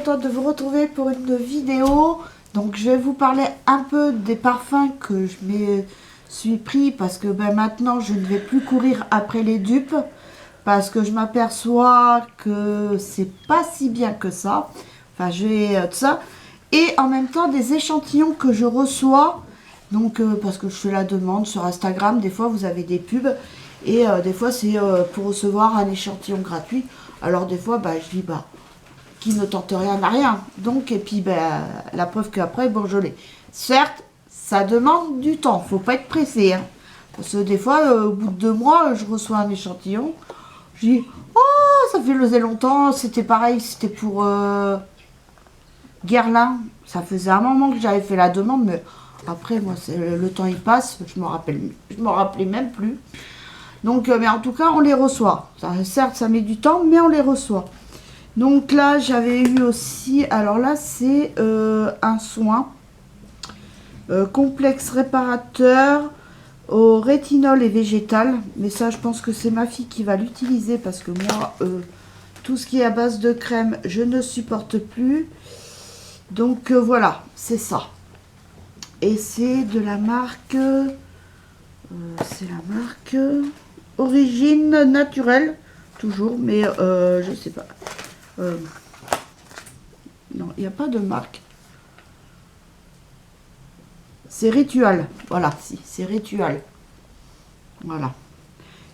contente de vous retrouver pour une vidéo. Donc je vais vous parler un peu des parfums que je me suis pris parce que maintenant je ne vais plus courir après les dupes parce que je m'aperçois que c'est pas si bien que ça. Enfin j'ai tout ça et en même temps des échantillons que je reçois. Donc parce que je fais la demande sur Instagram, des fois vous avez des pubs et des fois c'est pour recevoir un échantillon gratuit. Alors des fois je dis qui ne tente rien n'a rien. Donc, et puis, la preuve qu'après, bon, je l'ai. Certes, ça demande du temps. Faut pas être pressé. Hein. Parce que des fois, au bout de 2 mois, je reçois un échantillon. Je dis, oh, ça fait longtemps. C'était pareil, c'était pour Guerlain. Ça faisait un moment que j'avais fait la demande, mais après, moi, le temps il passe. Je m'en rappelais même plus. Donc, mais en tout cas, on les reçoit. Certes, ça met du temps, mais on les reçoit. Donc là, j'avais eu aussi, alors là, c'est un soin complexe réparateur au rétinol et végétal. Mais ça, je pense que c'est ma fille qui va l'utiliser parce que moi, tout ce qui est à base de crème, je ne supporte plus. Donc voilà, c'est ça. Et c'est de la marque, Origine Naturelle, toujours, mais je sais pas. Non, il n'y a pas de marque. C'est Ritual. Voilà, si, c'est Ritual. Voilà.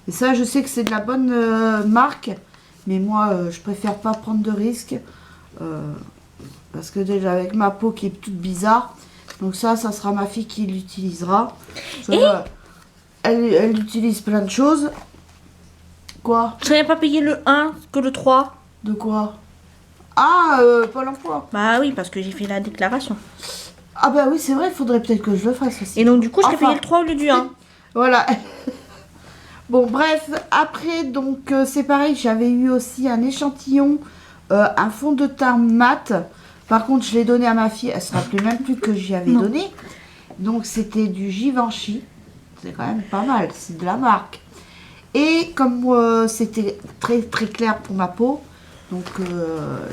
Et ça, je sais que c'est de la bonne marque. Mais moi, je préfère pas prendre de risques. Parce que déjà, avec ma peau qui est toute bizarre. Donc ça sera ma fille qui l'utilisera. Elle utilise plein de choses. Quoi? Je n'avais pas payé le 1 que le 3. De quoi? Ah, Pôle emploi. Bah oui, parce que j'ai fait la déclaration. Ah bah oui, c'est vrai, il faudrait peut-être que je le fasse aussi. Et donc du coup, je t'ai payé le 3 au lieu du 1. Voilà. Bon, bref, après, donc, c'est pareil, j'avais eu aussi un échantillon, un fond de teint mat. Par contre, je l'ai donné à ma fille, elle ne se rappelait même plus que j'y avais donné. Donc, c'était du Givenchy. C'est quand même pas mal, c'est de la marque. Et comme c'était très très clair pour ma peau, donc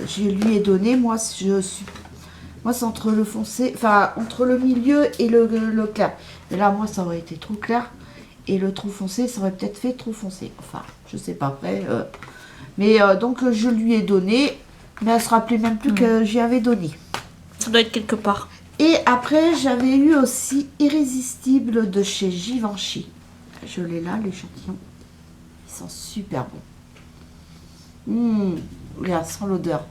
je lui ai donné, moi c'est entre le foncé, enfin entre le milieu et le clair. Mais là moi ça aurait été trop clair et le trop foncé ça aurait peut-être fait trop foncé. Enfin je sais pas après. Mais donc je lui ai donné, mais elle se rappelait même plus que j'y avais donné. Ça doit être quelque part. Et après j'avais eu aussi Irrésistible de chez Givenchy. Je l'ai là l'échantillon. Ils sont super bons. Regarde, sans l'odeur.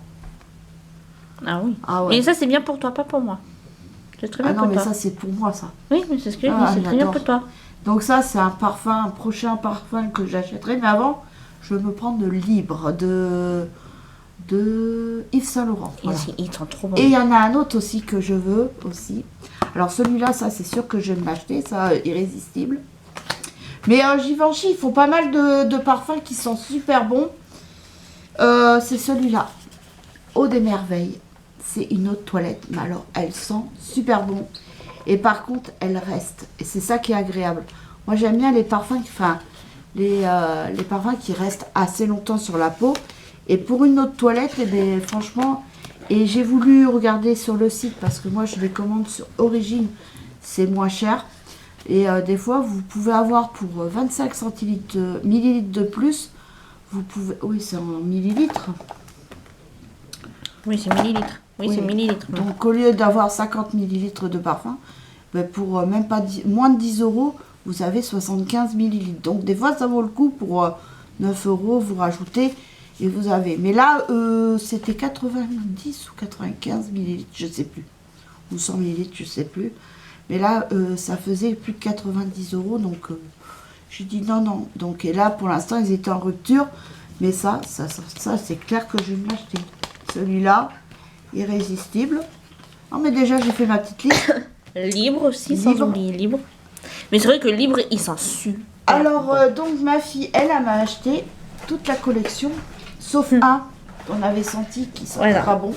Ah oui. Ah ouais. Et ça, c'est bien pour toi, pas pour moi. C'est très bien pour toi. Ah non, mais ça, c'est pour moi, ça. Oui, mais c'est ce que je dis, c'est très bien pour toi. Donc ça, c'est un parfum, un prochain parfum que j'achèterai. Mais avant, je vais me prendre de Libre, de Yves Saint Laurent. Voilà. Ils sont trop bons. Et il y en a un autre aussi que je veux, aussi. Alors celui-là, ça, c'est sûr que je vais me l'acheter, ça, Irrésistible. Mais Givenchy, ils font pas mal de parfums qui sont super bons. C'est celui-là, Eau des Merveilles. C'est une eau de toilette, mais alors elle sent super bon. Et par contre, elle reste. Et c'est ça qui est agréable. Moi, j'aime bien les parfums, les parfums qui restent assez longtemps sur la peau. Et pour une eau de toilette, eh bien, franchement, et j'ai voulu regarder sur le site parce que moi, je les commande sur Origine, c'est moins cher. Et des fois, vous pouvez avoir pour 25 millilitres de plus, vous pouvez... Oui, c'est en millilitres. Oui, c'est millilitres. Oui, c'est millilitres. Donc, au lieu d'avoir 50 millilitres de parfum, pour même pas moins de 10 €, vous avez 75 millilitres. Donc, des fois, ça vaut le coup pour 9 €, vous rajoutez et vous avez. Mais là, c'était 90 ou 95 millilitres, je ne sais plus. Ou 100 millilitres, je ne sais plus. Mais là, ça faisait plus de 90 €, donc j'ai dit non. Donc, et là, pour l'instant, ils étaient en rupture. Mais ça c'est clair que je vais me l'acheter. Celui-là, Irrésistible. Non, mais déjà, j'ai fait ma petite liste. Libre aussi, sans oublier Libre. Mais c'est vrai que Libre, il s'en suit. Alors, donc, ma fille, elle m'a acheté toute la collection, sauf un qu'on avait senti qui sentait pas bon.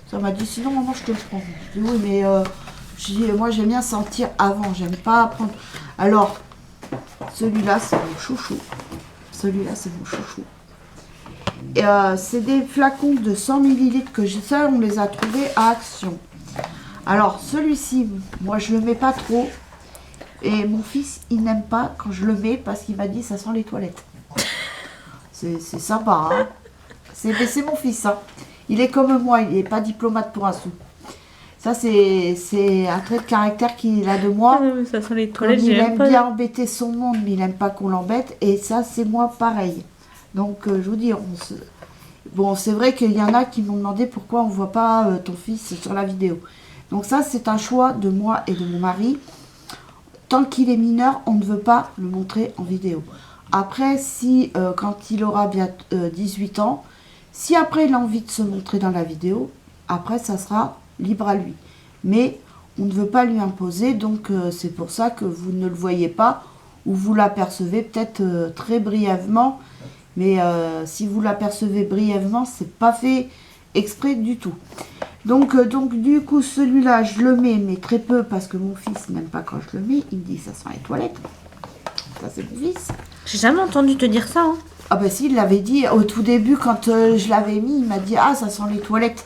Ça m'a dit, sinon, maman, je te le prends. Je dis, oui, mais... moi j'aime bien sentir avant, j'aime pas prendre. Alors, celui-là c'est mon chouchou. Celui-là c'est mon chouchou. Et, c'est des flacons de 100 millilitres que j'ai. Ça, on les a trouvés à Action. Alors, celui-ci, moi, je le mets pas trop. Et mon fils, il n'aime pas quand je le mets parce qu'il m'a dit ça sent les toilettes. C'est sympa, hein. C'est mon fils, hein. Il est comme moi, il n'est pas diplomate pour un sou. Ça, c'est un trait de caractère qu'il a de moi. Ça sent les Comme toilettes, il j'ai aime pas. bien embêter son monde, mais il n'aime pas qu'on l'embête. Et ça, c'est moi pareil. Donc, je vous dis, bon, c'est vrai qu'il y en a qui m'ont demandé pourquoi on ne voit pas ton fils sur la vidéo. Donc ça, c'est un choix de moi et de mon mari. Tant qu'il est mineur, on ne veut pas le montrer en vidéo. Après, si quand il aura bien 18 ans, si après il a envie de se montrer dans la vidéo, après ça sera libre à lui. Mais on ne veut pas lui imposer, donc c'est pour ça que vous ne le voyez pas ou vous l'apercevez peut-être très brièvement. Mais si vous l'apercevez brièvement, c'est pas fait exprès du tout. Donc du coup, celui-là, je le mets, mais très peu, parce que mon fils n'aime pas quand je le mets. Il me dit, ça sent les toilettes. Ça, c'est mon fils. J'ai jamais entendu te dire ça. Hein. Ah bah si, il l'avait dit au tout début, quand je l'avais mis, il m'a dit, ah, ça sent les toilettes.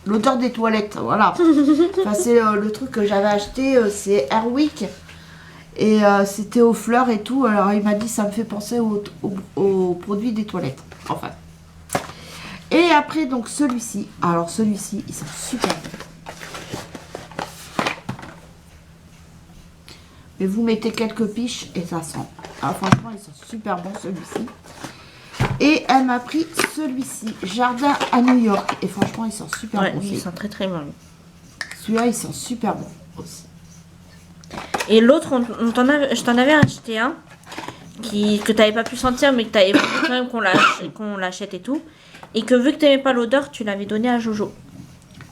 L'odeur des toilettes, voilà. Enfin, c'est le truc que j'avais acheté, c'est Airwick. Et c'était aux fleurs et tout. Alors, il m'a dit, ça me fait penser aux produits des toilettes. Enfin. Et après, donc, celui-ci. Alors, celui-ci, il sent super bon. Mais vous mettez quelques piches et ça sent. Ah, franchement, il sent super bon, celui-ci. Et elle m'a pris celui-ci, Jardin à New York. Et franchement, il sent super bon aussi. Il sent très très bon. Celui-là, il sent super bon aussi. Et l'autre, je t'en avais acheté un que tu n'avais pas pu sentir, mais que tu avais voulu quand même qu'on l'achète et tout. Et que vu que tu n'aimais pas l'odeur, tu l'avais donné à Jojo.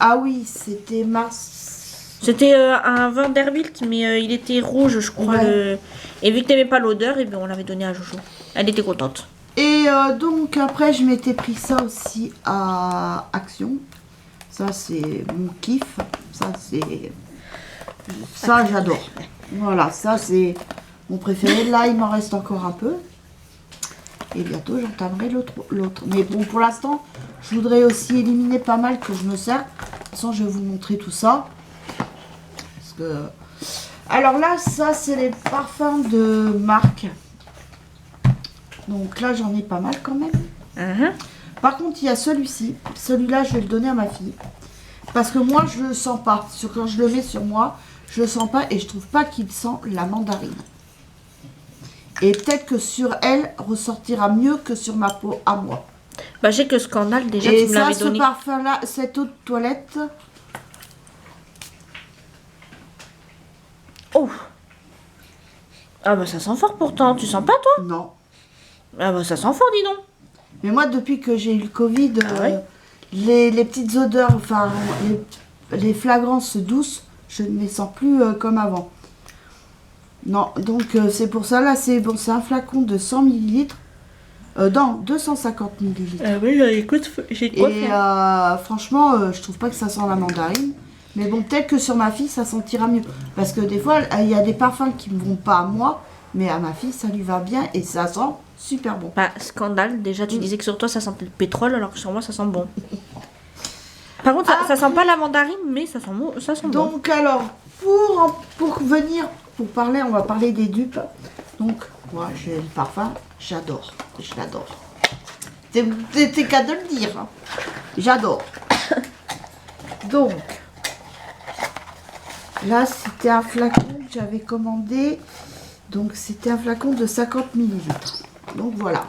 Ah oui, c'était mars. C'était un Vanderbilt, mais il était rouge, je crois. Ouais. Et vu que tu n'aimais pas l'odeur, et bien, on l'avait donné à Jojo. Elle était contente. Et donc après, je m'étais pris ça aussi à Action. Ça, c'est mon kiff. Ça, j'adore. Voilà, ça, c'est mon préféré. Là, il m'en reste encore un peu. Et bientôt, j'entamerai l'autre. Mais bon, pour l'instant, je voudrais aussi éliminer pas mal que je me sers. De toute façon, je vais vous montrer tout ça. Parce que... Alors là, ça, c'est les parfums de marque. Donc là, j'en ai pas mal quand même. Par contre, il y a celui-ci. Celui-là, je vais le donner à ma fille. Parce que moi, je le sens pas. Quand je le mets sur moi, je le sens pas et je trouve pas qu'il sent la mandarine. Et peut-être que sur elle, ressortira mieux que sur ma peau à moi. Bah, j'ai que Scandale déjà, et tu me l'avais ça, donné. ce parfum-là, cette eau de toilette... Oh. Ah bah ça sent fort pourtant, tu sens pas toi? Non. Ah bah ça sent fort, dis donc. Mais moi, depuis que j'ai eu le Covid, ouais. les petites odeurs, enfin, les flagrances douces, je ne les sens plus comme avant. Non, donc c'est pour ça, là, c'est bon, c'est un flacon de 100 millilitres. Non, 250 millilitres. Oui, écoute, j'ai de quoi faire. Franchement, je trouve pas que ça sent la mandarine. Mais bon, peut-être que sur ma fille, ça sentira mieux. Parce que des fois, il y a des parfums qui ne vont pas à moi, mais à ma fille, ça lui va bien et ça sent super bon. Bah, Scandale, déjà, tu disais que sur toi, ça sentait le pétrole, alors que sur moi, ça sent bon. Par contre, ça sent pas la mandarine, mais ça sent bon. Donc, alors, pour parler, on va parler des dupes. Donc, moi, j'ai le parfum, j'adore. Je l'adore. C'est qu'à de le dire. Hein. J'adore. Donc, là, c'était un flacon que j'avais commandé. Donc, c'était un flacon de 50 millilitres. Donc, voilà.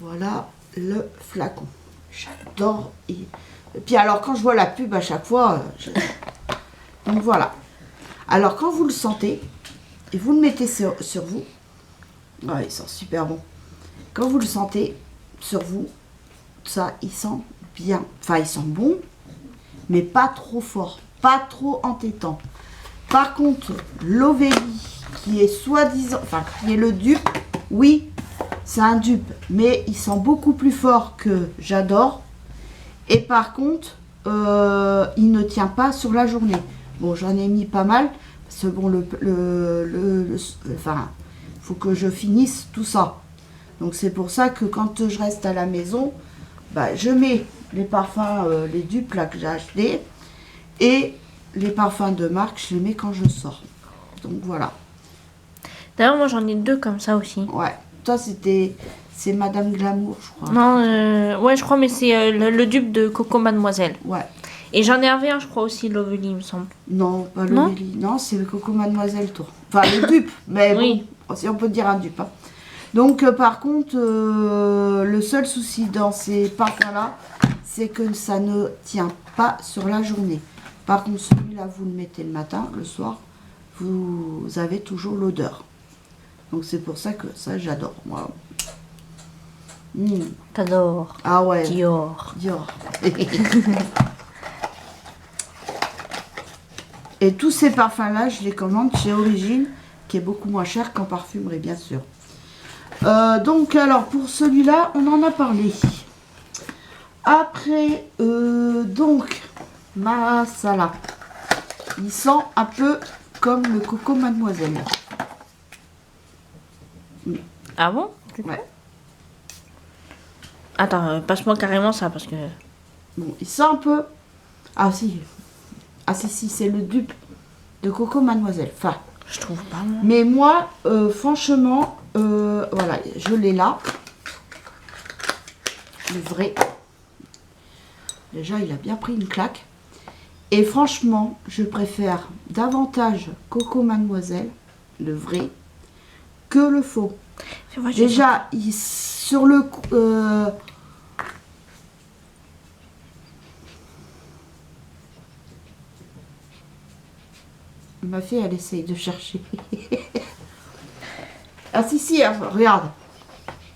Voilà le flacon. J'adore. Et puis, alors, quand je vois la pub à chaque fois, donc, voilà. Alors, quand vous le sentez, et vous le mettez sur vous, ouais, il sent super bon. Quand vous le sentez sur vous, ça, il sent bien. Enfin, il sent bon, mais pas trop fort, pas trop entêtant. Par contre, l'Ovélie, qui est soi-disant, enfin, qui est le dupe, oui, c'est un dupe, mais il sent beaucoup plus fort que J'adore. Et par contre, il ne tient pas sur la journée. Bon, j'en ai mis pas mal, parce que bon, enfin, faut que je finisse tout ça. Donc c'est pour ça que quand je reste à la maison, bah, je mets les parfums, les dupes là que j'ai achetés. Et les parfums de marque, je les mets quand je sors. Donc voilà. D'ailleurs, moi j'en ai 2 comme ça aussi. Ouais. Toi, c'est Madame Glamour, je crois. Non, ouais, je crois, mais c'est le dupe de Coco Mademoiselle. Ouais. Et j'en ai un, je crois aussi, Lovely, il me semble. Non, pas le Non Lily. Non, c'est le Coco Mademoiselle, toi. Enfin, le dupe. Mais Oui. bon, si on peut dire un dupe. Hein. Donc, par contre, le seul souci dans ces parfums-là, c'est que ça ne tient pas sur la journée. Par contre, celui-là, vous le mettez le matin, le soir, vous avez toujours l'odeur. Donc, c'est pour ça que ça, j'adore, moi. T'adores. Ah ouais. Dior. Dior. Et tous ces parfums-là, je les commande chez Origine, qui est beaucoup moins cher qu'en parfumerie, bien sûr. Donc, alors, pour celui-là, on en a parlé. Après, donc, Masala. Il sent un peu comme le Coco Mademoiselle. Ah bon? Ouais. Attends, passe-moi carrément ça, parce que... Bon, il sent un peu... Ah si. Ah si, c'est le dupe de Coco Mademoiselle. Enfin, Je trouve pas, moi. mais moi, franchement, voilà, je l'ai là. Le vrai. Déjà, il a bien pris une claque. Et franchement, je préfère davantage Coco Mademoiselle, le vrai, que le faux. C'est vrai, Déjà, sur le coup, ma fille, elle essaye de chercher. Ah si, hein, regarde.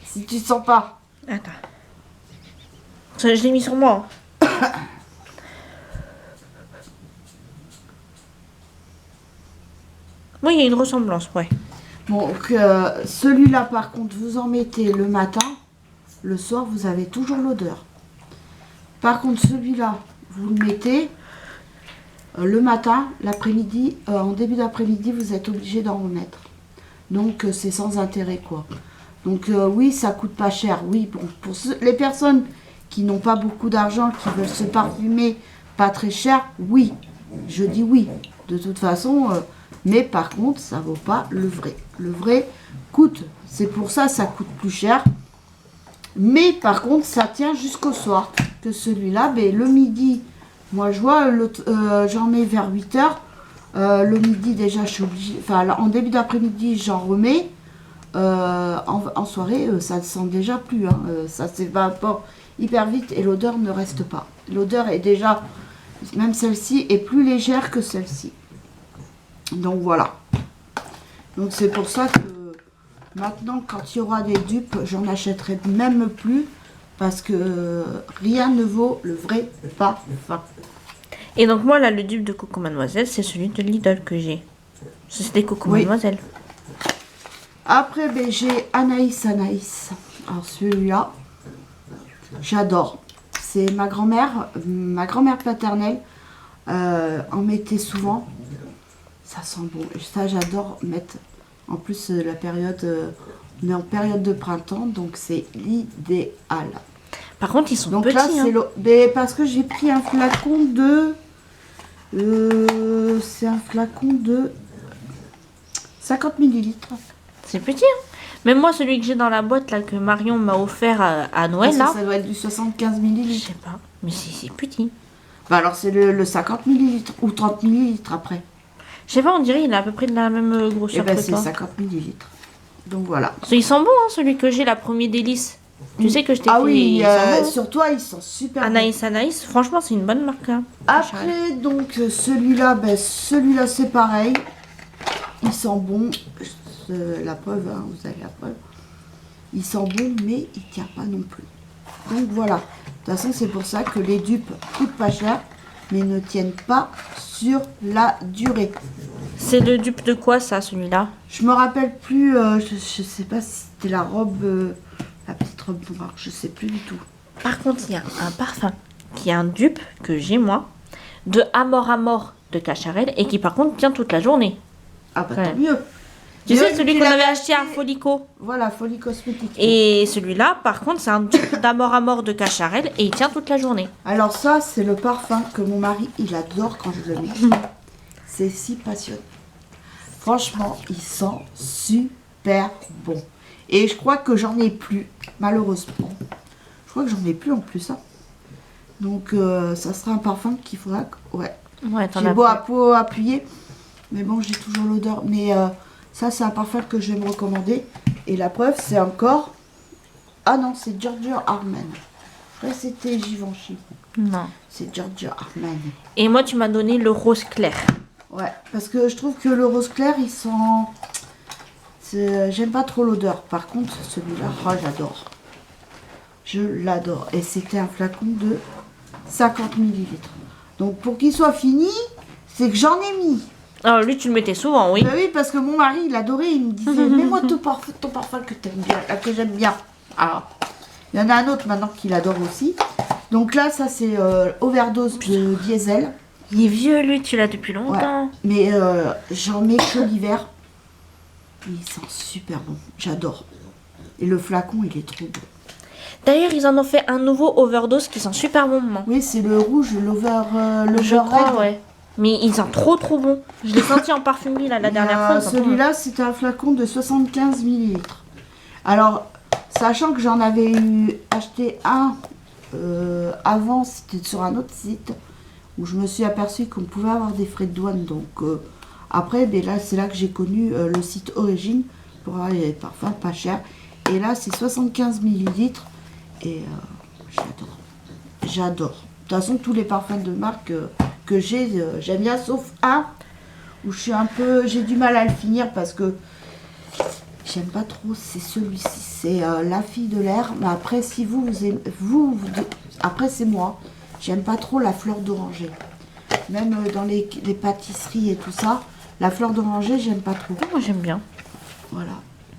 Si tu sens pas. Attends. Ça, je l'ai mis sur moi. Oui, il y a une ressemblance, ouais. Donc, celui-là, par contre, vous en mettez le matin. Le soir, vous avez toujours l'odeur. Par contre, celui-là, vous le mettez le matin, l'après-midi, en début d'après-midi, vous êtes obligé d'en remettre. Donc, c'est sans intérêt, quoi. Donc, oui, ça coûte pas cher. Oui, bon, pour les personnes qui n'ont pas beaucoup d'argent, qui veulent se parfumer pas très cher, oui. Je dis oui. De toute façon, mais par contre, ça vaut pas le vrai. Le vrai coûte. C'est pour ça, ça coûte plus cher. Mais par contre, ça tient jusqu'au soir. Que celui-là, ben, le midi, moi je vois, j'en mets vers 8h. Le midi, déjà, je suis obligée. Enfin, en début d'après-midi, j'en remets. En soirée, ça ne sent déjà plus. Hein. Ça s'évapore hyper vite et l'odeur ne reste pas. L'odeur est déjà, même celle-ci, est plus légère que celle-ci. Donc voilà. Donc c'est pour ça que maintenant, quand il y aura des dupes, j'en achèterai même plus parce que rien ne vaut le vrai parfum. Et donc moi, là, le dupe de Coco Mademoiselle, c'est celui de Lidl que j'ai. C'était Coco Oui. Mademoiselle. Après, ben, j'ai Anaïs. Alors celui-là, j'adore. C'est ma grand-mère paternelle en mettait souvent. Ça sent bon. Et ça, j'adore mettre. En plus, la période, on est en période de printemps, donc c'est l'idéal. Par contre, ils sont Donc petits. là, c'est hein. mais parce que j'ai pris un flacon de... c'est un flacon de 50 millilitres. C'est petit. Hein. Même moi, celui que j'ai dans la boîte, là, que Marion m'a offert à Noël, là. Ça doit être du 75 Je millilitres. sais pas. Mais c'est petit. Bah alors c'est le 50 millilitres ou 30 millilitres après. Je sais pas, on dirait il a à peu près de la même Et grosseur ben que c'est toi. 50 millilitres. Donc voilà. Il sent bon, hein, celui que j'ai, la première délice. Tu sais que je t'ai Ah fait... oui, il sent bon. sur toi ils sont super bons. Anaïs, franchement, c'est une bonne marque. Hein. Après donc celui-là, c'est pareil. Il sent bon. La preuve, hein, vous avez la preuve. Il sent bon mais il tient pas non plus. Donc voilà. De toute façon c'est pour ça que les dupes coûtent pas cher mais ne tiennent pas sur la durée. C'est le dupe de quoi, ça, celui-là? Je me rappelle plus, je sais pas si c'était la robe, la petite robe noire, je sais plus du tout. Par contre, il y a un parfum qui est un dupe que j'ai, moi, de Amor de Cacharel et qui, par contre, tient toute la journée. Ah bah Ouais. tant mieux. Tu Mais sais, oui, celui tu qu'on l'avais avait acheté à acheté. Folico. Voilà, Folie Cosmétique. Et celui-là, par contre, c'est un dupe d'Amour à mort de Cacharel et il tient toute la journée. Alors ça, c'est le parfum que mon mari, il adore quand je le mets. C'est si passionnant. Franchement, il sent super bon. Et je crois que j'en ai plus, malheureusement. Je crois que j'en ai plus en plus. Hein. Donc, ça sera un parfum qu'il faudra... Ouais, Ouais, t'en j'ai as beau plus. appuyer, mais bon, j'ai toujours l'odeur. Mais ça, c'est un parfum que je vais me recommander. Et la preuve, c'est encore... Ah non, c'est Giorgio Armani. Je crois que c'était Givenchy. Non. C'est Giorgio Armani. Et moi, tu m'as donné le rose clair. Ouais, parce que je trouve que le rose clair, il sent... J'aime pas trop l'odeur. Par contre, celui-là, oh, j'adore. Je l'adore. Et c'était un flacon de 50 millilitres. Donc, pour qu'il soit fini, c'est que j'en ai mis. Alors, lui, tu le mettais souvent, oui. Bah oui, parce que mon mari, il adorait. Il me disait, mets-moi ton parfum que t'aimes bien, que j'aime bien. Alors, il y en a un autre maintenant qu'il adore aussi. Donc là, ça, c'est overdose de diesel. Il est vieux, lui, tu l'as depuis longtemps. Ouais. Mais j'en mets que l'hiver. Il sent super bon. J'adore. Et le flacon, il est trop beau. D'ailleurs, ils en ont fait un nouveau overdose qui sent super bon, maman. Oui, c'est le rouge, Je crois, ouais. Mais il sent trop bon. Je l'ai senti en parfumerie là, la dernière fois. Celui-là, c'était un flacon de 75 millilitres. Alors, sachant que j'en avais acheté un avant, c'était sur un autre site où je me suis aperçue qu'on pouvait avoir des frais de douane. Donc, après, ben là, c'est là que j'ai connu le site Origine pour avoir les parfums pas chers. Et là, c'est 75 millilitres. Et j'adore. J'adore. De toute façon, tous les parfums de marque que j'ai, j'aime bien, sauf un où je suis un peu, j'ai du mal à le finir parce que j'aime pas trop. C'est celui-ci, c'est La Fille de l'air. Mais après, si vous aimez, après c'est moi. J'aime pas trop la fleur d'oranger. Même dans les pâtisseries et tout ça, la fleur d'oranger, j'aime pas trop. Moi, j'aime bien. Voilà.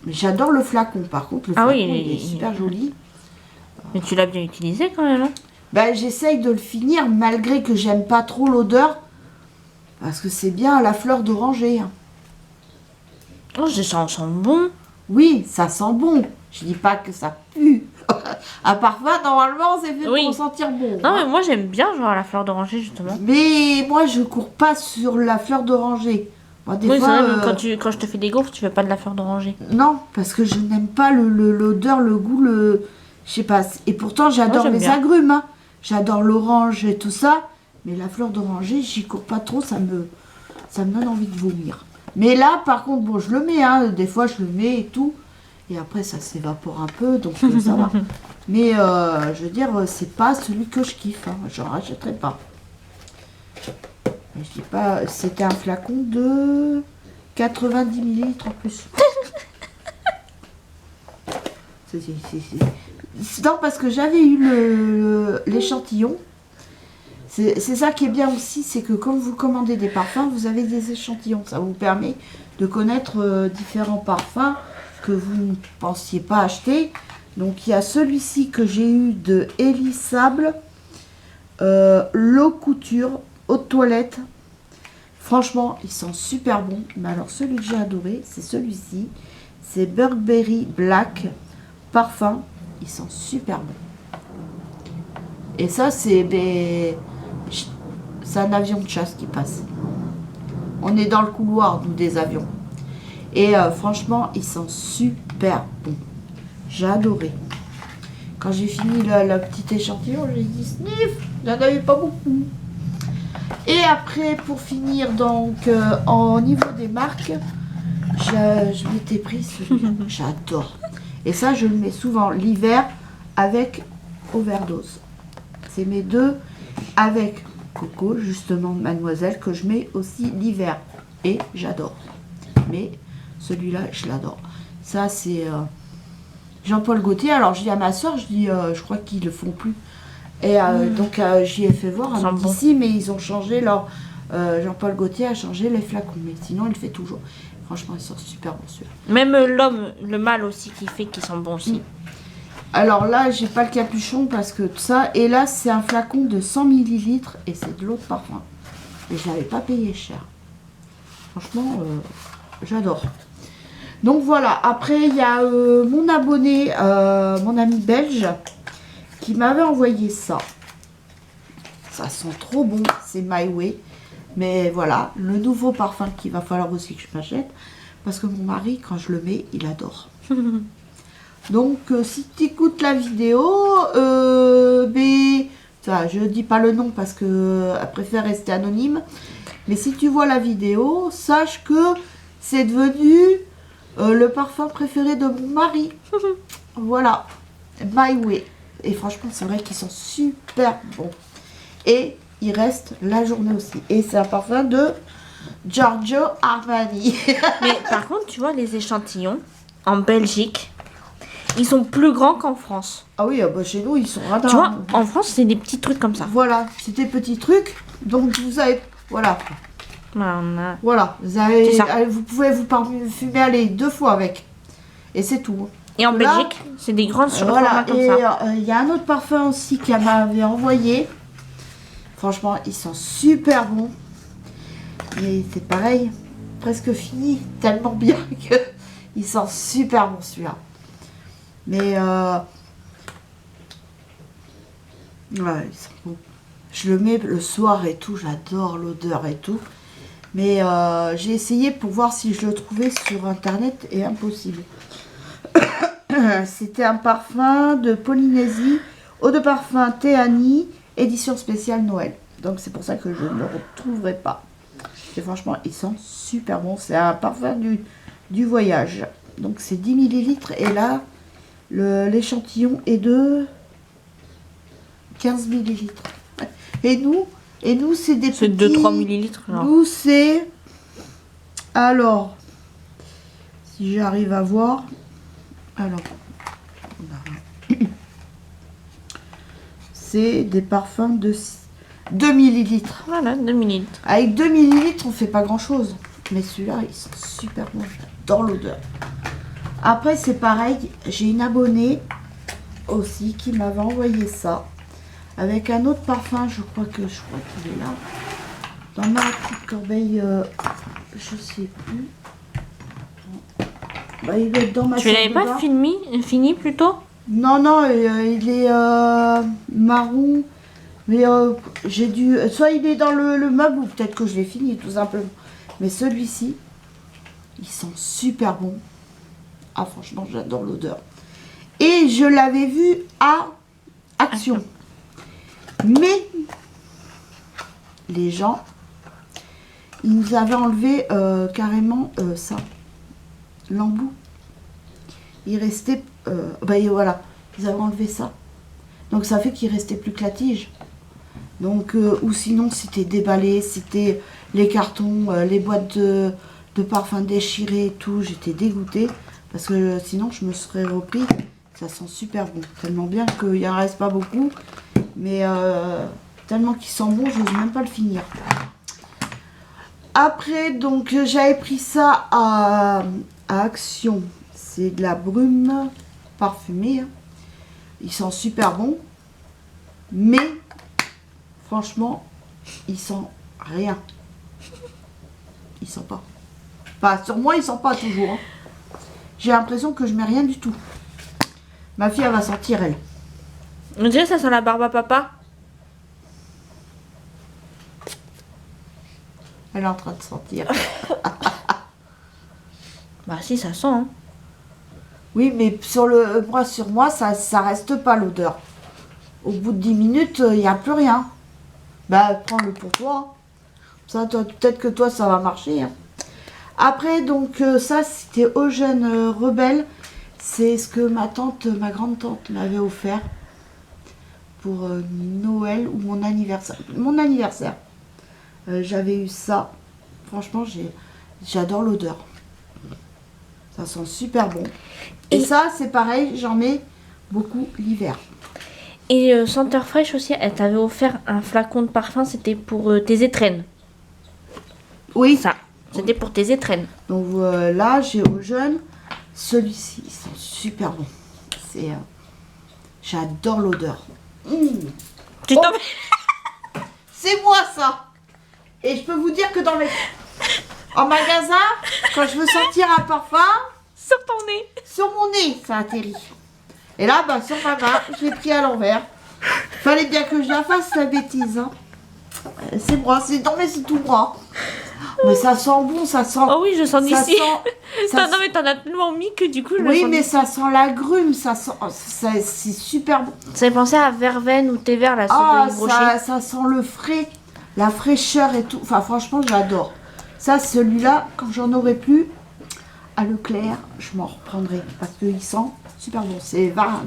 Mais j'adore le flacon. Par contre, le flacon, il est super joli. Mais tu l'as bien utilisé quand même, hein? Ben, j'essaye de le finir malgré que j'aime pas trop l'odeur. Parce que c'est bien la fleur d'oranger. Hein. Oh, ça sent bon. Oui, ça sent bon. Je dis pas que ça pue. Un parfum, normalement, c'est fait pour sentir bon. Non, mais moi, j'aime bien genre la fleur d'oranger, justement. Mais moi, je cours pas sur la fleur d'oranger. Moi, des fois, quand je te fais des gaufres, tu fais pas de la fleur d'oranger. Non, parce que je n'aime pas l'odeur, le goût, je sais pas. Et pourtant, j'adore les agrumes. Hein. J'adore l'orange et tout ça. Mais la fleur d'oranger, j'y cours pas trop. Ça me donne envie de vomir. Mais là, par contre, bon, je le mets. Hein. Des fois, je le mets et tout. Et après, ça s'évapore un peu. Donc, ça va. Mais, je veux dire, c'est pas celui que je kiffe. Hein. J'en rachèterai pas. Je dis pas, c'était un flacon de 90 millilitres en plus. Non, parce que j'avais eu l'échantillon. C'est ça qui est bien aussi, c'est que quand vous commandez des parfums, vous avez des échantillons. Ça vous permet de connaître différents parfums que vous ne pensiez pas acheter. Donc il y a celui-ci que j'ai eu de Elie Sable, l'eau couture, eau de toilette. Franchement, il sent super bon. Mais alors celui que j'ai adoré, c'est celui-ci. C'est Burberry Black parfum. Il sent super bon. Et ça, c'est un avion de chasse qui passe. On est dans le couloir des avions. Et franchement, il sent super bon. J'ai adoré. Quand j'ai fini le petit échantillon, j'ai dit sniff. Il n'y en avait pas beaucoup. Et après, pour finir, donc, au niveau des marques, je m'étais pris celui-là. J'adore. Et ça, je le mets souvent l'hiver avec Overdose. C'est mes deux avec Coco, justement, Mademoiselle, que je mets aussi l'hiver. Et j'adore. Mais celui-là, je l'adore. Ça, c'est Jean-Paul Gaultier. Alors, je dis à ma soeur, je crois qu'ils le font plus. Et donc, j'y ai fait voir un d'ici, mais ils ont changé leur... Jean-Paul Gaultier a changé les flacons. Mais sinon, il le fait toujours. Franchement, il sort super bon celui-là. Même l'homme, le mâle aussi, qui fait qu'il sent bon aussi. Alors là, j'ai pas le capuchon parce que tout ça. Et là, c'est un flacon de 100 millilitres et c'est de l'eau de parfum. Et je l'avais pas payé cher. Franchement, j'adore. Donc voilà, après il y a mon abonné, mon ami belge, qui m'avait envoyé ça. Ça sent trop bon, c'est My Way. Mais voilà, le nouveau parfum qu'il va falloir aussi que je m'achète. Parce que mon mari, quand je le mets, il adore. Donc si tu écoutes la vidéo, ça, je dis pas le nom parce que elle préfère rester anonyme. Mais si tu vois la vidéo, sache que c'est devenu le parfum préféré de mon mari. Voilà, My Way. Et franchement, c'est vrai qu'ils sont super bons. Et il reste la journée aussi. Et c'est un parfum de Giorgio Armani. Mais par contre, tu vois, les échantillons en Belgique, ils sont plus grands qu'en France. Ah oui, bah chez nous, ils sont radins. Tu vois, en France, c'est des petits trucs comme ça. Voilà, c'est des petits trucs. Donc vous avez... Voilà. Voilà, vous pouvez vous fumer aller 2 fois avec. Et c'est tout. Et en Belgique, c'est des grands formats comme ça. Et il y a un autre parfum aussi qu'elle m'avait envoyé. Franchement, ils sont super bons. Et c'est pareil, presque fini, tellement bien que ils sont super bons celui-là. Mais ouais, ils sont bons. Je le mets le soir et tout, j'adore l'odeur et tout. Mais j'ai essayé pour voir si je le trouvais sur internet et impossible. C'était un parfum de Polynésie, eau de parfum Théanie, édition spéciale Noël. Donc c'est pour ça que je ne le retrouverai pas. Et franchement, ils sont super bons. C'est un parfum du voyage. Donc c'est 10 ml et là, l'échantillon est de 15 ml. Et nous c'est des petits... C'est 2-3 ml. Nous, c'est... Alors, si j'arrive à voir... Alors, c'est des parfums de 2 ml. Voilà, 2 ml. Avec 2 ml, on fait pas grand chose. Mais celui-là, ils sont super bons. J'adore l'odeur. Après, c'est pareil. J'ai une abonnée aussi qui m'avait envoyé ça. Avec un autre parfum. Je crois qu'il est là. Dans ma petite corbeille. Je sais plus. Bah, il est dans ma Tu l'avais pas fini plutôt? Non, il est marron. Mais j'ai dû... Soit il est dans le meuble ou peut-être que je l'ai fini tout simplement. Mais celui-ci, ils sont super bons. Ah franchement, j'adore l'odeur. Et je l'avais vu à Action. Mais les gens, ils nous avaient enlevé carrément ça. L'embout. Il restait... voilà, ils avaient enlevé ça. Donc ça fait qu'il restait plus que la tige. Donc, ou sinon c'était déballé, c'était les cartons, les boîtes de parfums déchirées et tout. J'étais dégoûtée parce que sinon je me serais repris. Ça sent super bon, tellement bien qu'il n'y en reste pas beaucoup. Mais tellement qu'il sent bon, je n'ose même pas le finir. Après, donc j'avais pris ça à Action. C'est de la brume parfumée. Hein. Il sent super bon. Mais franchement, il sent rien. Il sent pas. Enfin, sur moi, il sent pas toujours. Hein. J'ai l'impression que je mets rien du tout. Ma fille, elle va sentir, elle. On dirait que ça sent la barbe à papa. Elle est en train de sentir. Bah si, ça sent. Hein. Oui, mais sur moi, ça reste pas l'odeur. Au bout de 10 minutes, il n'y a plus rien. Bah, prends-le pour toi. Ça, peut-être que toi, ça va marcher. Hein. Après, donc, ça, c'était Eugène Rebelle. C'est ce que ma grande-tante m'avait offert pour Noël ou mon anniversaire. Mon anniversaire. J'avais eu ça. Franchement, j'adore l'odeur. Ça sent super bon. Et ça, c'est pareil, j'en mets beaucoup l'hiver. Et Senteur Fraîche aussi, elle t'avait offert un flacon de parfum, c'était pour tes étrennes. Oui. Ça, c'était pour tes étrennes. Donc là, j'ai Eugène. Celui-ci, il sent super bon. J'adore l'odeur. Tu t'en... C'est moi ça. Et je peux vous dire que en magasin, quand je veux sentir un parfum, Sur ton nez. Sur mon nez, ça atterrit. Et là, bah, sur ma main, j'ai pris à l'envers. Fallait bien que je la fasse, la bêtise. Hein. C'est moi, non mais c'est tout moi. Mais ça sent bon, ça sent... Oh oui, je sens ça d'ici. ça Non mais t'en as tellement mis que du coup je le Oui, sens mais d'ici. ça sent l'agrume, c'est super bon. Ça fait penser à verveine ou thé vert, la soupe Ah, de Yves Rocher. ça sent le frais, la fraîcheur et tout. Enfin, franchement, j'adore. Ça, celui-là, quand j'en aurai plus, à Leclerc, je m'en reprendrai. Parce qu'il sent super bon. C'est Varins.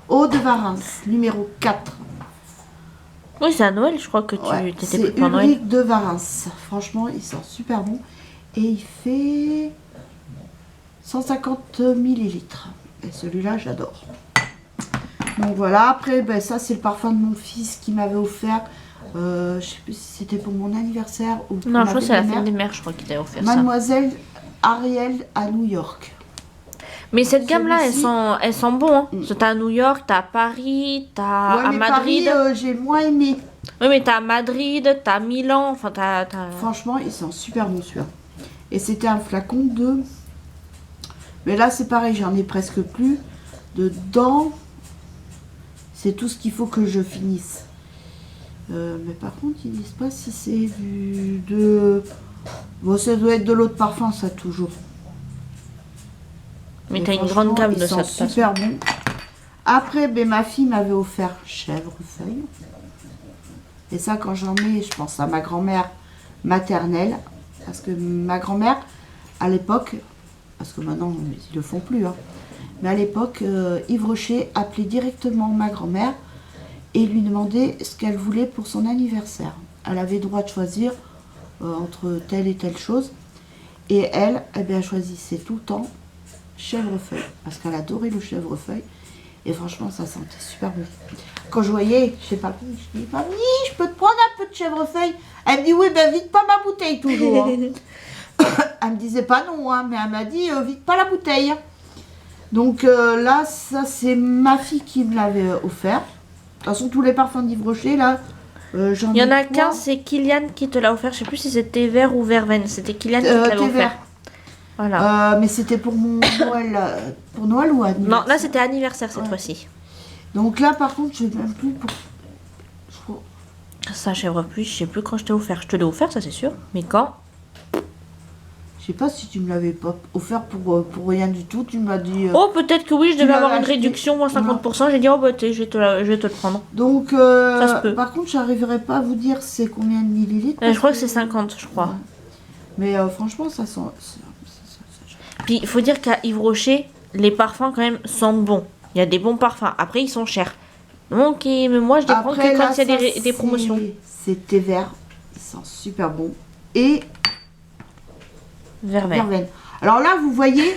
Eau de Varins, numéro 4. Oui, c'est à Noël, je crois que Ouais, t'étais c'est plus pour Noël. Ulrich de Varins. Franchement, il sent super bon. Et il fait 150 millilitres. Et celui-là, j'adore. Donc voilà, après, ben, ça c'est le parfum de mon fils qui m'avait offert. Je sais plus si c'était pour mon anniversaire ou pour Non, ma je crois que c'est la belle-mère. fête des mères, je crois qu'il t'a offert ça. Mademoiselle Ariel à New York. Mais cette gamme-là, Celui-ci- elle sent bon. Hein. T'as à New York, t'as à Paris, t'as Ouais, à mais Madrid. Paris, j'ai moins aimé. Oui, mais t'as à Madrid, t'as à Milan, enfin t'as... Franchement, il sent super bon celui-là. Et c'était un flacon de... Mais là, c'est pareil, j'en ai presque plus. Dedans, c'est tout ce qu'il faut que je finisse. Mais par contre, ils disent pas si c'est de... Bon, ça doit être de l'eau de parfum, ça, toujours. Mais Et t'as une franchement, grande gamme il de sent ça, de toute façon. super bon. Après, ben, ma fille m'avait offert chèvrefeuille. Et ça, quand j'en mets, je pense à ma grand-mère maternelle. Parce que ma grand-mère, à l'époque, parce que maintenant, ils le font plus, hein, mais à l'époque, Yves Rocher appelait directement ma grand-mère et lui demandait ce qu'elle voulait pour son anniversaire. Elle avait le droit de choisir entre telle et telle chose. Et elle, eh bien, elle choisissait tout le temps chèvrefeuille. Parce qu'elle adorait le chèvrefeuille. Et franchement, ça sentait super bon. Quand je voyais, je sais pas, je dis, mamie, je peux te prendre un peu de chèvrefeuille? Elle me dit, oui, ben vite pas ma bouteille toujours. Hein. Elle me disait pas non, hein, mais elle m'a dit, vite pas la bouteille. Donc là, ça c'est ma fille qui me l'avait offert. De toute façon, tous les parfums d'Yves Rocher, là, j'en ai Il y en a trois. qu'un, c'est Kylian qui te l'a offert. Je sais plus si c'était vert ou verveine. C'était Kylian qui te l'avait thé offert. vert. Voilà. Mais c'était pour mon Noël. Pour Noël ou anniversaire? Non, là c'était anniversaire cette Ouais. fois-ci. Donc là, par contre, je ne sais même plus pour... je crois- Ça, je sais plus quand je t'ai offert. Je te l'ai offert, ça c'est sûr. Mais quand? Je sais pas si tu me l'avais pas offert pour rien du tout. Tu m'as dit... Oh, peut-être que oui, je tu devais l'avais avoir une acheté. réduction, moins 50%. J'ai dit, oh, bah, je vais te le prendre. Donc, se peut. par contre, j'arriverai pas à vous dire c'est combien de millilitres. Je crois que c'est 50, je crois. Ouais. Mais franchement, ça sent... Puis, il faut dire qu'à Yves Rocher, les parfums, quand même, sentent bon. Il y a des bons parfums. Après, ils sont chers. Donc, mais moi, je les prends que Après, là, quand il y a ça, des promotions. C'est thé vert. Il sent super bon. Et Verveine. verveine. Alors là, vous voyez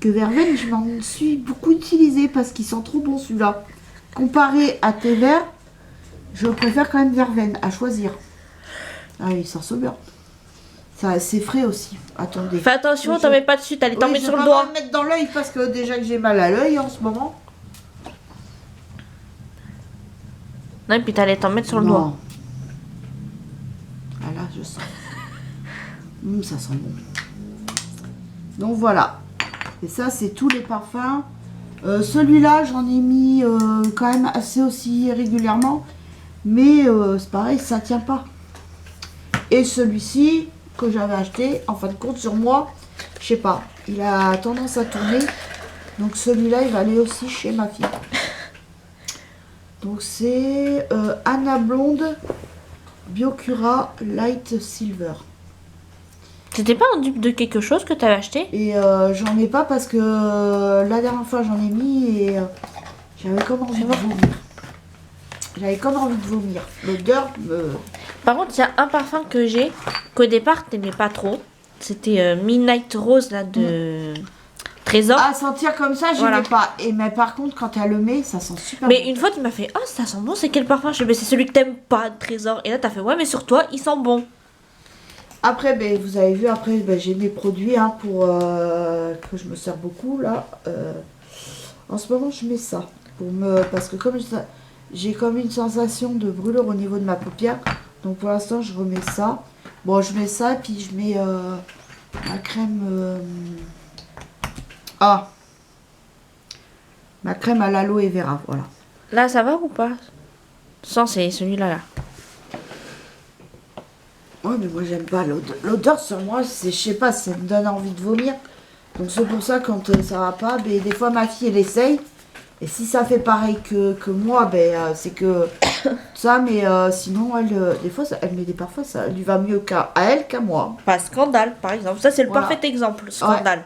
que verveine, je m'en suis beaucoup utilisé parce qu'il sent trop bon celui-là. Comparé à thé vert, je préfère quand même verveine à choisir. Ah, il sent super. Ça, c'est frais aussi. Attendez. Fais attention, Je- t'en mets pas dessus, t'allais t'en Oui, mettre je sur vais le pas doigt. me mettre dans l'œil parce que déjà que j'ai mal à l'œil en ce moment. Non, et puis t'allais t'en mettre sur le doigt. Ah là, je sens. Ça sent bon. Donc voilà. Et ça, c'est tous les parfums. Celui-là, j'en ai mis quand même assez aussi régulièrement. Mais c'est pareil, ça tient pas. Et celui-ci, que j'avais acheté, en fin de compte, sur moi, je sais pas. Il a tendance à tourner. Donc celui-là, il va aller aussi chez ma fille. Donc c'est Anna Blonde Biocura Light Silver. C'était pas un dupe de quelque chose que t'avais acheté? Et j'en ai pas parce que la dernière fois j'en ai mis et j'avais comme envie de vomir. J'avais comme envie de vomir. L'odeur me... Par contre, il y a un parfum que j'ai, qu'au départ, t'aimais pas trop. C'était Midnight Rose, là, de Trésor. Ah, sentir comme ça, je Voilà. n'aime pas. Et mais par contre, quand elle le met, ça sent super Mais bon. une fois, tu m'as fait, oh, ça sent bon, c'est quel parfum? Je fais, c'est celui que t'aimes pas, Trésor. Et là, t'as fait, ouais, mais sur toi, il sent bon. Après, ben, vous avez vu, après, ben, j'ai mes produits hein, pour que je me sers beaucoup là. En ce moment, je mets ça pour me parce que comme j'ai comme une sensation de brûlure au niveau de ma paupière, donc pour l'instant, je remets ça. Bon, je mets ça et puis je mets ma crème Ah, ma crème à l'aloe vera, voilà. Là, ça va ou pas? Sans, c'est celui-là, là. Ouais, mais moi j'aime pas l'odeur. L'odeur sur moi, c'est, je sais pas, ça me donne envie de vomir. Donc c'est pour ça quand ça va pas, ben, des fois ma fille elle essaye. Et si ça fait pareil que moi, ben c'est que ça, mais sinon elle, des fois elle met des parfums, ça lui va mieux qu'à elle qu'à moi. Pas scandale, par exemple. Ça, c'est le Voilà. parfait exemple, scandale.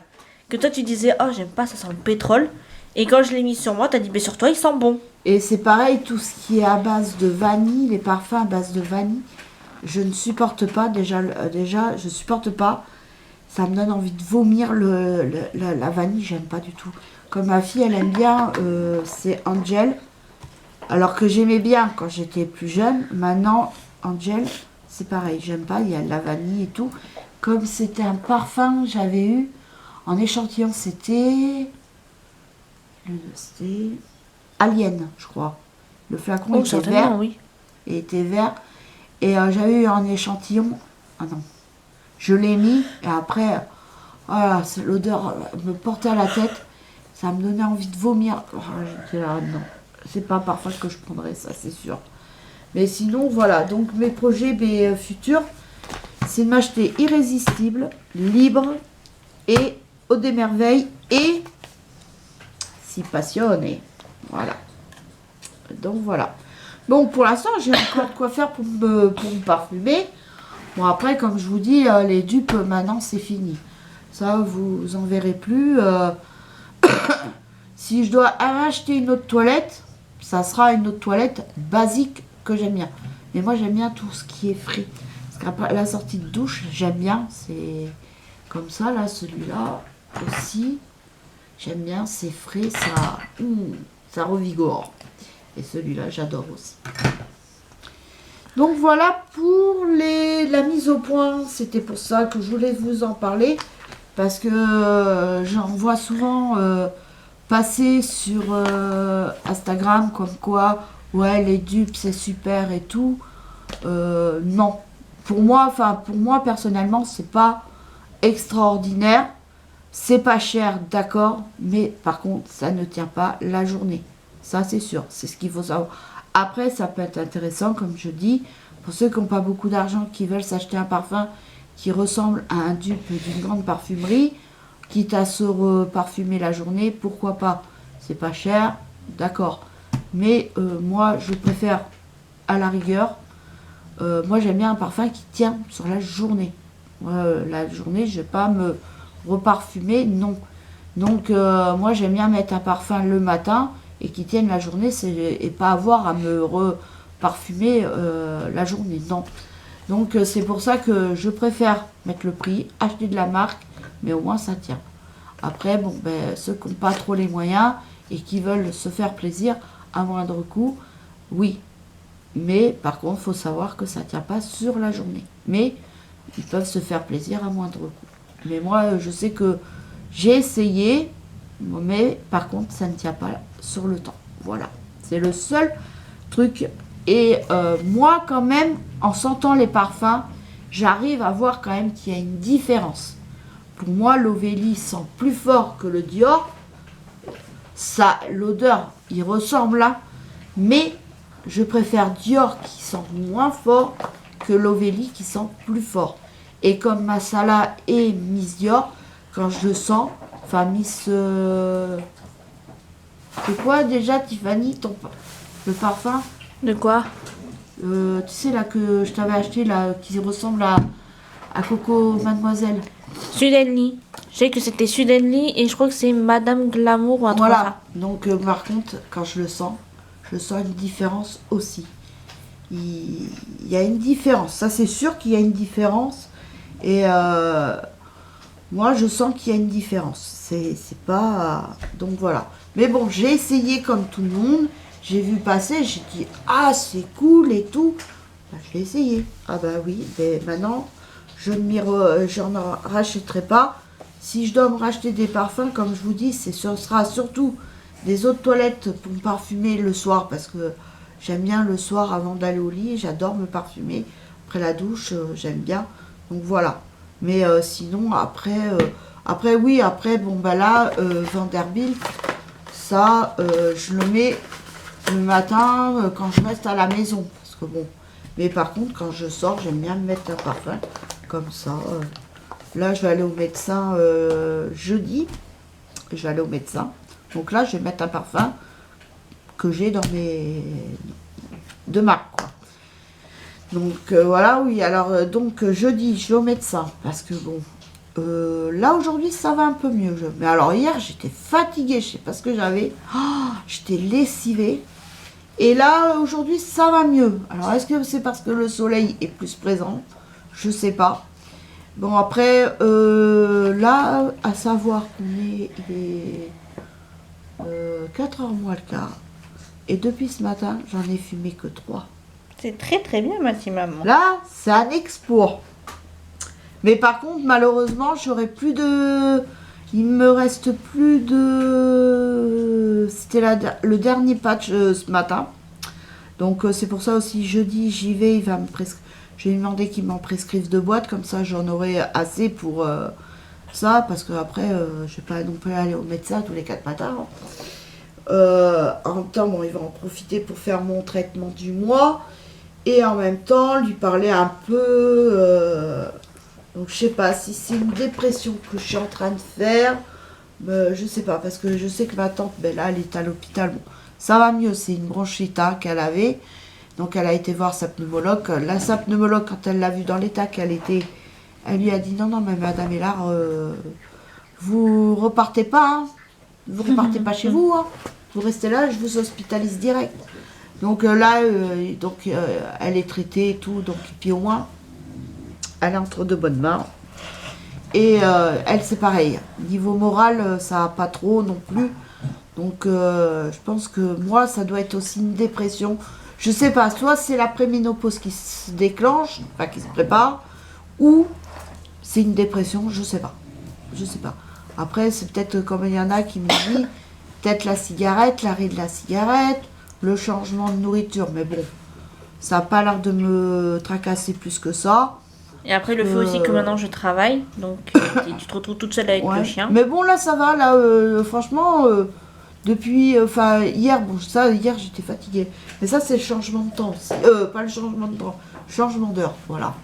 Que toi, tu disais, oh, j'aime pas, ça sent le pétrole. Et quand je l'ai mis sur moi, t'as dit, mais sur toi, il sent bon. Et c'est pareil, tout ce qui est à base de vanille, les parfums à base de vanille, je ne supporte pas, déjà je supporte pas. Ça me donne envie de vomir la vanille, j'aime pas du tout. Comme ma fille, elle aime bien, c'est Angel. Alors que j'aimais bien quand j'étais plus jeune. Maintenant, Angel, c'est pareil, j'aime pas, il y a de la vanille et tout. Comme c'était un parfum que j'avais eu en échantillon, c'était Alien, je crois. Le flacon Oh, était certainement, vert. oui. Il était vert. Et j'avais eu un échantillon. Ah non. Je l'ai mis et après, voilà, l'odeur me portait à la tête. Ça me donnait envie de vomir. Oh, j'étais là, non. C'est pas un parfum que je prendrais, ça c'est sûr. Mais sinon, voilà. Donc mes projets futurs, c'est de m'acheter Irrésistible, Libre et Eau des Merveilles et Si Passionné. Voilà. Donc voilà. Bon, pour l'instant, j'ai encore de quoi faire pour me parfumer. Bon, après, comme je vous dis, les dupes, maintenant, c'est fini. Ça, vous en verrez plus. Si je dois acheter une autre toilette, ça sera une autre toilette basique que j'aime bien. Mais moi, j'aime bien tout ce qui est frais. Parce qu'après la sortie de douche, j'aime bien. C'est comme ça, là, celui-là aussi. J'aime bien, c'est frais, ça revigore. Et celui-là, j'adore aussi. Donc voilà pour la mise au point. C'était pour ça que je voulais vous en parler. Parce que j'en vois souvent passer sur Instagram comme quoi, ouais, les dupes, c'est super et tout. Non. Pour moi personnellement, c'est pas extraordinaire. C'est pas cher, d'accord. Mais par contre, ça ne tient pas la journée. Ça, c'est sûr. C'est ce qu'il faut savoir. Après, ça peut être intéressant, comme je dis, pour ceux qui n'ont pas beaucoup d'argent, qui veulent s'acheter un parfum qui ressemble à un dupe d'une grande parfumerie, quitte à se reparfumer la journée, pourquoi pas. C'est pas cher, d'accord. Mais moi, je préfère, à la rigueur, moi j'aime bien un parfum qui tient sur la journée. La journée, je vais pas me reparfumer, non. Donc moi j'aime bien mettre un parfum le matin et qui tienne la journée et pas avoir à me reparfumer la journée, non. Donc c'est pour ça que je préfère mettre le prix, acheter de la marque, mais au moins ça tient. Après, bon, ben, ceux qui n'ont pas trop les moyens et qui veulent se faire plaisir à moindre coût, oui. Mais par contre, il faut savoir que ça ne tient pas sur la journée. Mais ils peuvent se faire plaisir à moindre coût. Mais moi, je sais que j'ai essayé, mais par contre, ça ne tient pas sur le temps. Voilà. C'est le seul truc. Et moi, quand même, en sentant les parfums, j'arrive à voir quand même qu'il y a une différence. Pour moi, l'Ovélie sent plus fort que le Dior. Ça, l'odeur, il ressemble là. Mais je préfère Dior qui sent moins fort que l'Ovélie qui sent plus fort. Et comme Masala et Miss Dior, quand je le sens, enfin Miss... C'est quoi déjà, Tiffany, le parfum? De quoi? Tu sais là que je t'avais acheté là, qui ressemble à Coco Mademoiselle. Sudenly. Je sais que c'était Sudenly et je crois que c'est Madame Glamour ou un truc comme Voilà. ça. Donc par contre, quand je sens une différence aussi. Il y a une différence. Ça c'est sûr qu'il y a une différence. Et moi je sens qu'il y a une différence. C'est pas... Donc voilà. Mais bon, j'ai essayé comme tout le monde. J'ai vu passer, j'ai dit ah c'est cool et tout. Ben, je l'ai essayé. Ah bah oui, mais maintenant j'en rachèterai pas. Si je dois me racheter des parfums, comme je vous dis, ce sera surtout des eaux de toilette pour me parfumer le soir parce que j'aime bien le soir avant d'aller au lit. J'adore me parfumer après la douche, j'aime bien. Donc voilà. Mais sinon après Après, oui, après, bon, bah là, Vanderbilt, ça, je le mets le matin quand je reste à la maison. Parce que bon, mais par contre, quand je sors, j'aime bien me mettre un parfum comme ça. Là, je vais aller au médecin jeudi. Je vais aller au médecin. Donc là, je vais mettre un parfum que j'ai dans mes... de marque, quoi. Donc voilà, oui. Alors, donc jeudi, je vais au médecin. Parce que bon, là, aujourd'hui, ça va un peu mieux. Mais alors, hier, j'étais fatiguée. Je sais pas ce que j'avais. Oh, j'étais lessivée. Et là, aujourd'hui, ça va mieux. Alors, est-ce que c'est parce que le soleil est plus présent? Je sais pas. Bon, après, là, à savoir qu'on est, il est 4h moins le quart. Et depuis ce matin, j'en ai fumé que 3. C'est très très bien, ma petite maman. Là, c'est un exploit. Mais par contre, malheureusement, j'aurais plus de... Il me reste plus de... C'était le dernier patch ce matin. Donc c'est pour ça aussi, jeudi, j'y vais, il va me prescrire. Je vais lui demander qu'il m'en prescrive 2 boîtes, comme ça j'en aurai assez pour ça, parce que après, je vais pas non plus aller au médecin tous les 4 matins. En même temps, bon, il va en profiter pour faire mon traitement du mois, et en même temps, lui parler un peu... donc je sais pas si c'est une dépression que je suis en train de faire, je sais pas, parce que je sais que ma tante, ben là, elle est à l'hôpital, bon, ça va mieux, c'est une bronchite qu'elle avait. Donc elle a été voir sa pneumologue. Sa pneumologue, quand elle l'a vue dans l'état qu'elle était, elle lui a dit non, mais Madame Hélard, vous repartez pas, hein. Vous repartez pas chez vous, hein. Vous restez là, je vous hospitalise direct. Donc là, elle est traitée et tout, donc et puis au moins, elle est entre de bonnes mains. Et elle, c'est pareil. Niveau moral, ça va pas trop non plus. Donc je pense que moi, ça doit être aussi une dépression. Je sais pas, soit c'est l'après-ménopause qui se déclenche, enfin qui se prépare, ou c'est une dépression, je sais pas. Je sais pas. Après, c'est peut-être comme il y en a qui me disent, peut-être la cigarette, l'arrêt de la cigarette, le changement de nourriture, mais bon, ça n'a pas l'air de me tracasser plus que ça. Et après, le fait aussi que maintenant je travaille, donc tu te retrouves toute seule avec le chien. Mais bon, là, ça va, là, franchement... depuis, hier, bon, ça, hier, j'étais fatiguée. Mais ça, c'est le changement de temps. Pas le changement de temps, changement d'heure, voilà.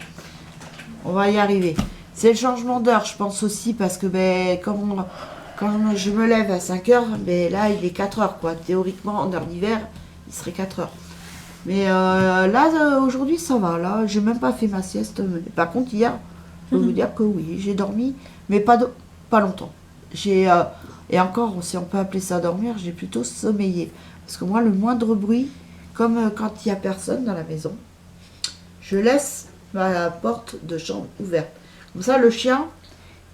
On va y arriver. C'est le changement d'heure, je pense aussi, parce que, ben, quand je me lève à 5h, ben, là, il est 4h, quoi. Théoriquement, en heure d'hiver, il serait 4h. Mais là, aujourd'hui, ça va. Là, j'ai même pas fait ma sieste. Par contre, hier, je peux vous dire que oui, j'ai dormi, mais pas longtemps. Et encore, si on peut appeler ça dormir, j'ai plutôt sommeillé. Parce que moi, le moindre bruit, comme quand il n'y a personne dans la maison, je laisse ma porte de chambre ouverte. Comme ça, le chien,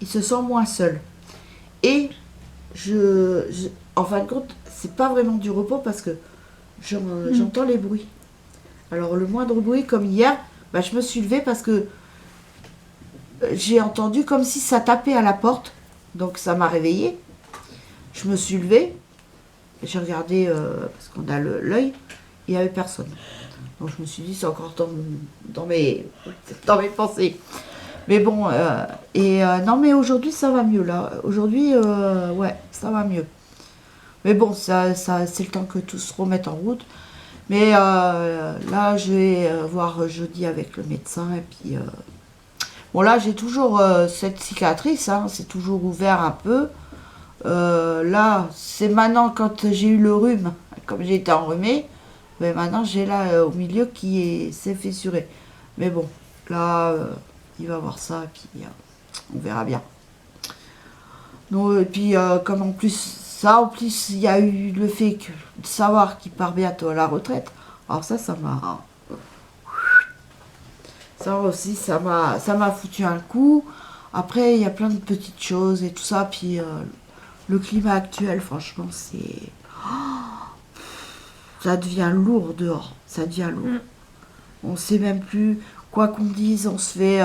il se sent moins seul. Et en fin de compte, c'est pas vraiment du repos parce que j'entends les bruits. Alors, le moindre bruit, comme hier, bah, je me suis levée parce que j'ai entendu comme si ça tapait à la porte. Donc, ça m'a réveillée. Je me suis levée, j'ai regardé, parce qu'on a l'œil, il n'y avait personne. Donc je me suis dit, c'est encore dans mes pensées. Mais bon, non mais aujourd'hui ça va mieux là. Aujourd'hui, ouais, ça va mieux. Mais bon, ça c'est le temps que tout se remette en route. Mais là, je vais voir jeudi avec le médecin. Et puis, bon là, j'ai toujours cette cicatrice, hein, c'est toujours ouvert un peu. Là, c'est maintenant quand j'ai eu le rhume, comme j'ai été enrhumée, mais maintenant j'ai là au milieu qui s'est fissuré. Mais bon, là, il va voir ça et puis on verra bien. Donc, et puis comme en plus il y a eu le fait de savoir qu'il part bientôt à la retraite. Alors ça m'a... Ça aussi, ça m'a foutu un coup. Après, il y a plein de petites choses et tout ça, puis... le climat actuel, franchement, c'est... ça devient lourd dehors. Ça devient lourd. On ne sait même plus quoi qu'on dise, on se fait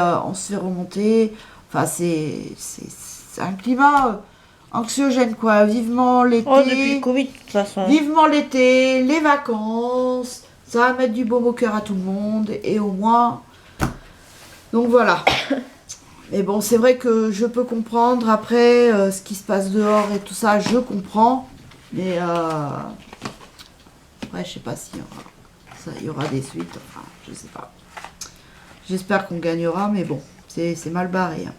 remonter. Enfin, c'est un climat anxiogène, quoi. Vivement l'été. Oh, depuis le Covid, de toute façon. Vivement l'été, les vacances. Ça va mettre du baume au cœur à tout le monde. Et au moins... Donc voilà. Mais bon, c'est vrai que je peux comprendre après ce qui se passe dehors et tout ça, je comprends. Mais après, je sais pas s'il y aura ça, il y aura des suites. Enfin, je sais pas. J'espère qu'on gagnera, mais bon, c'est mal barré. Hein.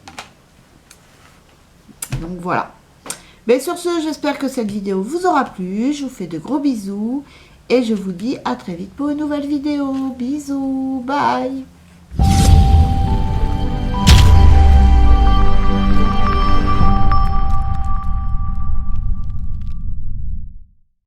Donc voilà. Mais sur ce, j'espère que cette vidéo vous aura plu. Je vous fais de gros bisous et je vous dis à très vite pour une nouvelle vidéo. Bisous, bye.